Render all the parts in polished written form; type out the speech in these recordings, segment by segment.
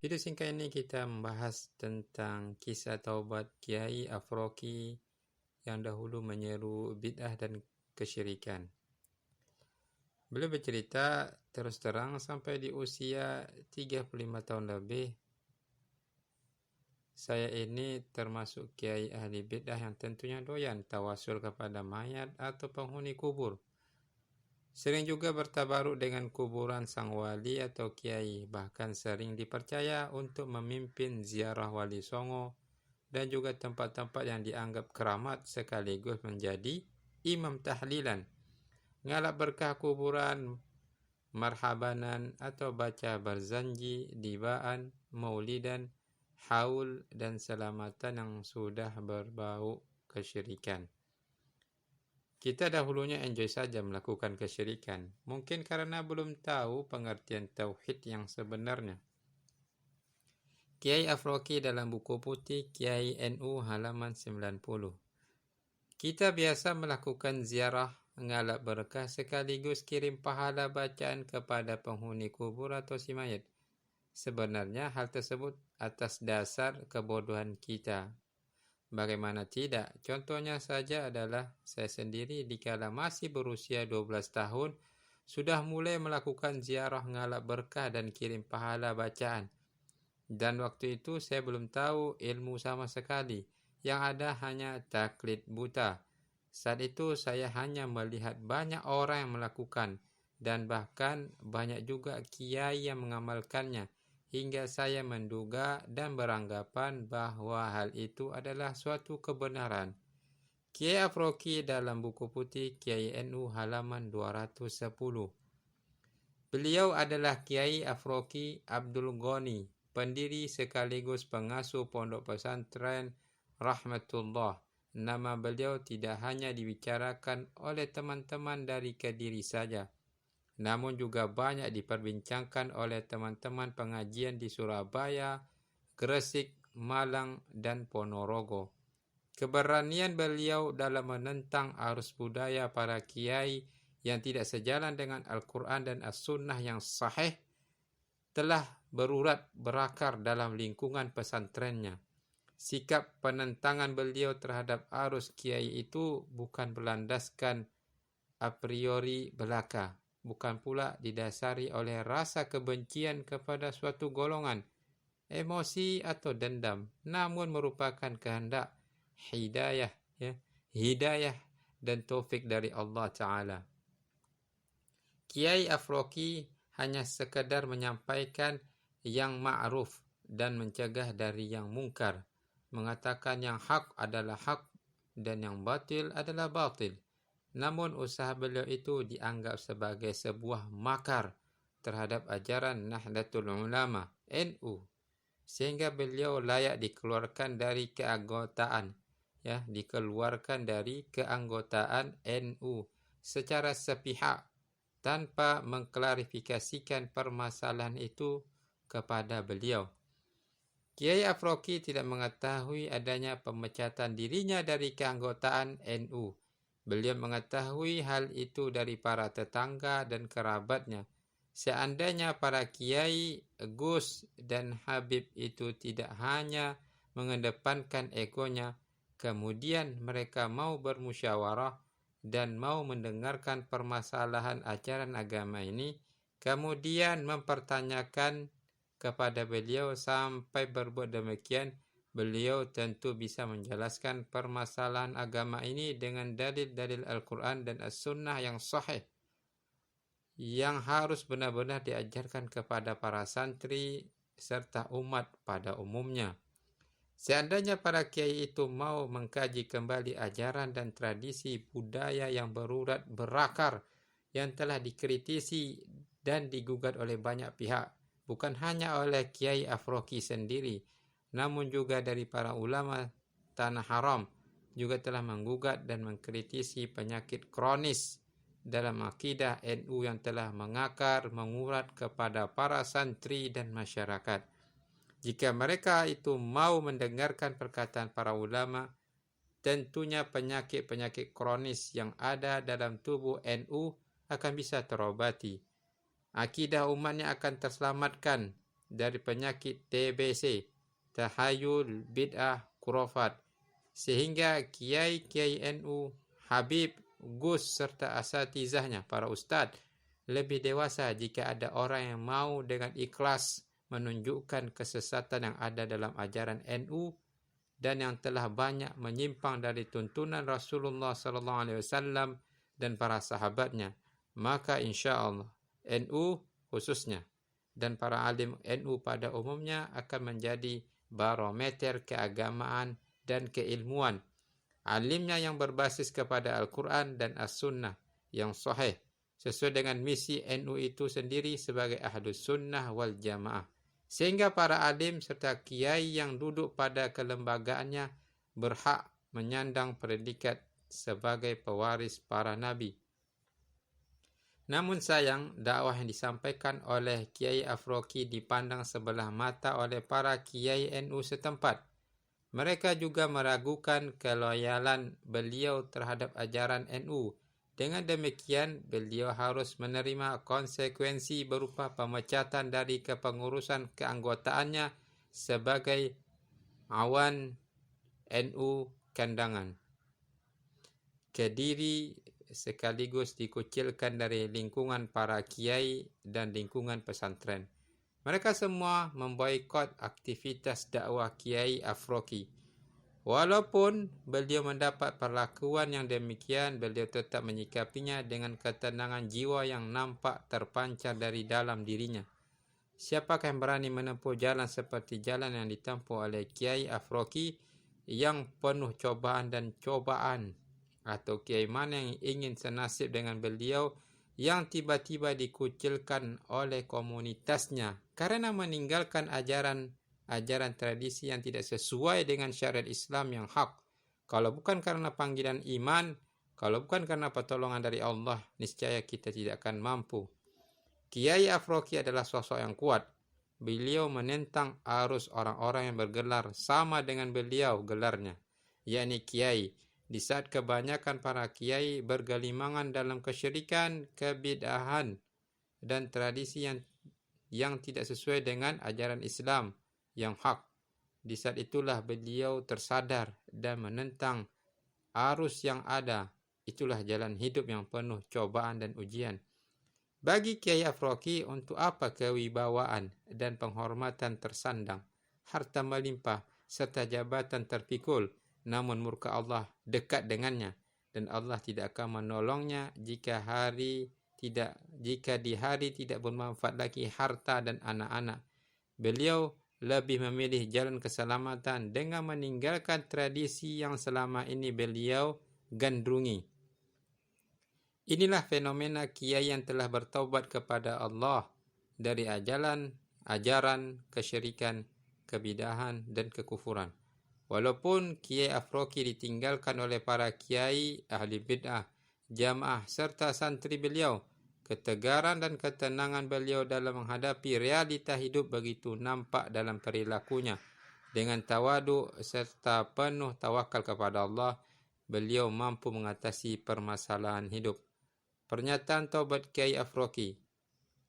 Video singkat ini kita membahas tentang kisah taubat Kiai Afroki yang dahulu menyeru bid'ah dan kesyirikan. Beliau bercerita terus terang sampai di usia 35 tahun lebih, saya ini termasuk kiai ahli bid'ah yang tentunya doyan tawasul kepada mayat atau penghuni kubur. Sering juga bertabaruk dengan kuburan sang wali atau kiai, bahkan sering dipercaya untuk memimpin ziarah wali songo dan juga tempat-tempat yang dianggap keramat sekaligus menjadi imam tahlilan, ngalap berkah kuburan, marhabanan atau baca berzanji, dibaan, maulidan, haul dan selamatan yang sudah berbau kesyirikan. Kita dahulunya enjoy saja melakukan kesyirikan, mungkin karena belum tahu pengertian tauhid yang sebenarnya. Kiai Afroki dalam buku putih Kiai NU halaman 90. Kita biasa melakukan ziarah, ngalap berkah sekaligus kirim pahala bacaan kepada penghuni kubur atau si mayat. Sebenarnya hal tersebut atas dasar kebodohan kita. Bagaimana tidak? Contohnya saja adalah saya sendiri dikala masih berusia 12 tahun sudah mulai melakukan ziarah, ngalap berkah dan kirim pahala bacaan. Dan waktu itu saya belum tahu ilmu sama sekali. Yang ada hanya taklid buta. Saat itu saya hanya melihat banyak orang yang melakukan dan bahkan banyak juga kiai yang mengamalkannya. Hingga saya menduga dan beranggapan bahwa hal itu adalah suatu kebenaran. Kiai Afroki dalam buku putih Kiai NU halaman 210. Beliau adalah Kiai Afroki Abdul Ghani, pendiri sekaligus pengasuh pondok pesantren Rahmatullah. Nama beliau tidak hanya dibicarakan oleh teman-teman dari Kediri saja, namun juga banyak diperbincangkan oleh teman-teman pengajian di Surabaya, Gresik, Malang, dan Ponorogo. Keberanian beliau dalam menentang arus budaya para kiai yang tidak sejalan dengan Al-Quran dan As-Sunnah yang sahih telah berurat berakar dalam lingkungan pesantrennya. Sikap penentangan beliau terhadap arus kiai itu bukan berlandaskan a priori belaka, bukan pula didasari oleh rasa kebencian kepada suatu golongan, emosi atau dendam, namun merupakan kehendak hidayah dan taufik dari Allah Ta'ala. Kiai Afroki hanya sekedar menyampaikan yang ma'ruf dan mencegah dari yang mungkar, mengatakan yang hak adalah hak dan yang batil adalah batil. Namun usaha beliau itu dianggap sebagai sebuah makar terhadap ajaran Nahdlatul Ulama NU, sehingga beliau layak dikeluarkan dari keanggotaan NU secara sepihak tanpa mengklarifikasikan permasalahan itu kepada beliau. Kiai Afroki tidak mengetahui adanya pemecatan dirinya dari keanggotaan NU. Beliau mengetahui hal itu dari para tetangga dan kerabatnya. Seandainya para kiai, Gus dan Habib itu tidak hanya mengedepankan egonya, kemudian mereka mau bermusyawarah dan mau mendengarkan permasalahan ajaran agama ini, kemudian mempertanyakan kepada beliau sampai berbuat demikian, beliau tentu bisa menjelaskan permasalahan agama ini dengan dalil-dalil Al-Quran dan As-Sunnah yang sahih, yang harus benar-benar diajarkan kepada para santri serta umat pada umumnya. Seandainya para kiai itu mau mengkaji kembali ajaran dan tradisi budaya yang berurat berakar, yang telah dikritisi dan digugat oleh banyak pihak, bukan hanya oleh Kiai Afroki sendiri, namun juga dari para ulama Tanah Haram juga telah menggugat dan mengkritisi penyakit kronis dalam akidah NU yang telah mengakar, mengurat kepada para santri dan masyarakat. Jika mereka itu mau mendengarkan perkataan para ulama, tentunya penyakit-penyakit kronis yang ada dalam tubuh NU akan bisa terobati. Akidah umatnya akan terselamatkan dari penyakit TBC, tahayul, bid'ah, khurafat, sehingga kiai-kiai NU, Habib, Gus serta asatizahnya, para ustaz, lebih dewasa jika ada orang yang mau dengan ikhlas menunjukkan kesesatan yang ada dalam ajaran NU dan yang telah banyak menyimpang dari tuntunan Rasulullah SAW dan para sahabatnya, maka insya Allah NU khususnya dan para alim NU pada umumnya akan menjadi barometer keagamaan dan keilmuan. Alimnya yang berbasis kepada Al-Quran dan As-Sunnah yang sahih sesuai dengan misi NU itu sendiri sebagai Ahlus Sunnah wal Jamaah. Sehingga para alim serta kiai yang duduk pada kelembagaannya berhak menyandang predikat sebagai pewaris para nabi. Namun sayang, dakwah yang disampaikan oleh Kiai Afroki dipandang sebelah mata oleh para kiai NU setempat. Mereka juga meragukan keloyalan beliau terhadap ajaran NU. Dengan demikian, beliau harus menerima konsekuensi berupa pemecatan dari kepengurusan keanggotaannya sebagai awan NU Kandangan. Kediri sekaligus dikucilkan dari lingkungan para kiai dan lingkungan pesantren. Mereka semua memboikot aktivitas dakwah Kiai Afroki. Walaupun beliau mendapat perlakuan yang demikian, beliau tetap menyikapinya dengan ketenangan jiwa yang nampak terpancar dari dalam dirinya. Siapakah yang berani menempuh jalan seperti jalan yang ditempuh oleh Kiai Afroki yang penuh cobaan dan cobaan? Atau kiai mana yang ingin senasib dengan beliau yang tiba-tiba dikucilkan oleh komunitasnya karena meninggalkan ajaran tradisi yang tidak sesuai dengan syariat Islam yang hak? Kalau bukan karena panggilan iman, kalau bukan karena pertolongan dari Allah, niscaya kita tidak akan mampu. Kiai Afroki adalah sosok yang kuat. Beliau menentang arus orang-orang yang bergelar sama dengan beliau gelarnya, yakni kiai. Di saat kebanyakan para kiai bergelimangan dalam kesyirikan, kebid'ahan, dan tradisi yang tidak sesuai dengan ajaran Islam yang hak. Di saat itulah beliau tersadar dan menentang arus yang ada. Itulah jalan hidup yang penuh cobaan dan ujian. Bagi Kiai Afroki, untuk apa kewibawaan dan penghormatan tersandang, harta melimpah, serta jabatan terpikul, namun murka Allah dekat dengannya, dan Allah tidak akan menolongnya jika di hari tidak bermanfaat lagi harta dan anak-anak. Beliau lebih memilih jalan keselamatan dengan meninggalkan tradisi yang selama ini beliau gandrungi. Inilah fenomena kiai yang telah bertaubat kepada Allah dari ajaran kesyirikan, kebidahan, dan kekufuran. Walaupun Kiai Afroki ditinggalkan oleh para kiai, ahli bid'ah, jamaah serta santri beliau, ketegaran dan ketenangan beliau dalam menghadapi realita hidup begitu nampak dalam perilakunya. Dengan tawadu serta penuh tawakal kepada Allah, beliau mampu mengatasi permasalahan hidup. Pernyataan taubat Kiai Afroki.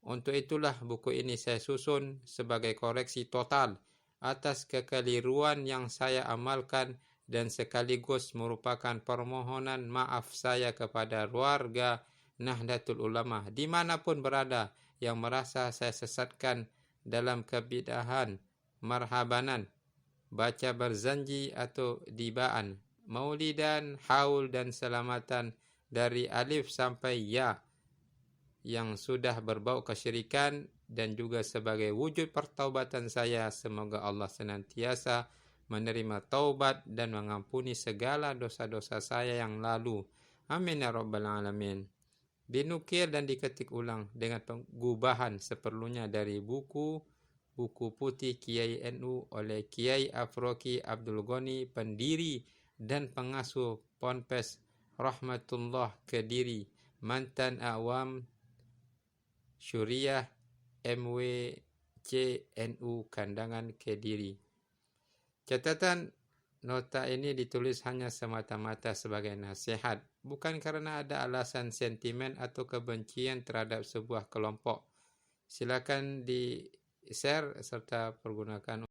Untuk itulah buku ini saya susun sebagai koreksi total atas kekeliruan yang saya amalkan dan sekaligus merupakan permohonan maaf saya kepada warga Nahdlatul Ulama dimanapun berada yang merasa saya sesatkan dalam kebid'ahan, marhabanan, baca berzanji atau dibaan, maulidan, haul dan selamatan dari alif sampai ya yang sudah berbau kesyirikan, dan juga sebagai wujud pertaubatan saya, semoga Allah senantiasa menerima taubat dan mengampuni segala dosa-dosa saya yang lalu. Amin ya rabbal alamin. Dinukil dan diketik ulang dengan pengubahan seperlunya dari buku putih Kiai NU oleh Kiai Afroki Abdul Ghani, pendiri dan pengasuh Ponpes Rahmatullah Kediri, mantan awam Syuriah MWCNU Kandangan Kediri. Catatan, nota ini ditulis hanya semata-mata sebagai nasihat, bukan karena ada alasan sentimen atau kebencian terhadap sebuah kelompok. Silakan share serta pergunakan.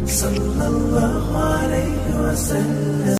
sallallahu alaihi wasallam.